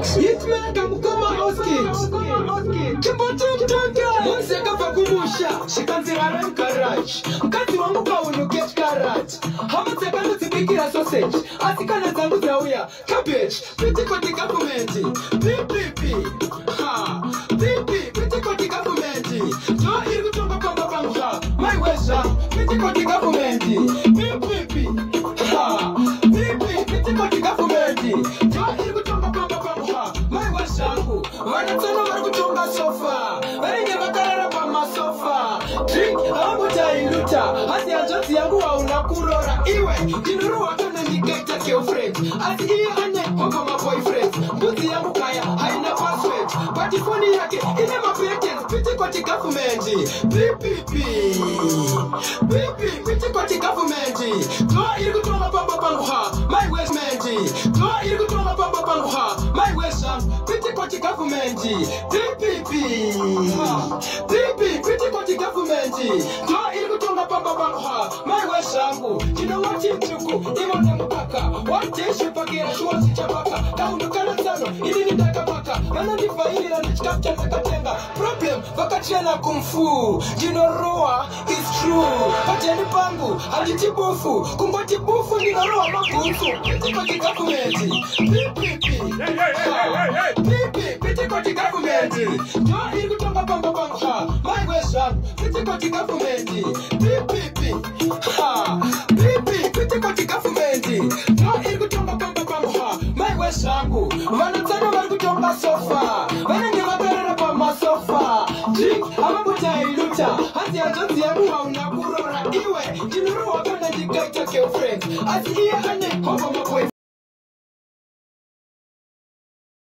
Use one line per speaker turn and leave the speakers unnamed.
Hitman kamukoma oskit Chimbotumtoke Monseka fakumusha Shikanzirara mkaraj Mkazi wangu kaunu get karaj Hamateka nutibikira sausage Asikana zangu zawia Cabbage Pitikoti governmenti Pipipi Pitikoti governmenti Jo irgu tonga pamba pamba My wesha Pitikoti governmenti Pipipi Pitikoti governmenti Jo irgu tonga pamba pamba My wesha Wanatono warukutonga sofa Waringe makarara pa masofa Drink amuta iluta Hasi ajonsi yangu wa unakurora Iwe jinuru wakana niketa girlfriend Ati iya ane wako ma boyfriend Mbuzi yangu kaya haina password Patifoni yake ine mapetens Pitikoti governmenti Pitikoti governmenti Toa iliku tonga pamba panguha My west menti Toa iliku tonga pamba panguha My west Pitikoti governmenti Pitikoti governmenti Toa iliku tonga pamba panguha My west shangu Jino wati mtuku Imona mupaka Wate shupakira shuwasi chapaka Kaundukana zano Ili nitaka paka Mana nifa hili na nichikapcha na katenga Problem Vakatia na kumfu Jino roa is true Pacheni pangu Halitibufu Kumbatibufu Nina roa mabufu Pitikoti governmenti Pitikoti governmenti Toa iliku tonga pamba panguha My west shangu Pitikoti governmenti Pitikoti governmenti Toa iliku tonga pamba panguha My west shangu Wanatana warukutonga sofa Wanenge makarara pa masofa Drink amabuta iluta Hati ajonsi yangu wa unakurora Iwe jinuru wakana jikaita girlfriend Ati iya ane Hoko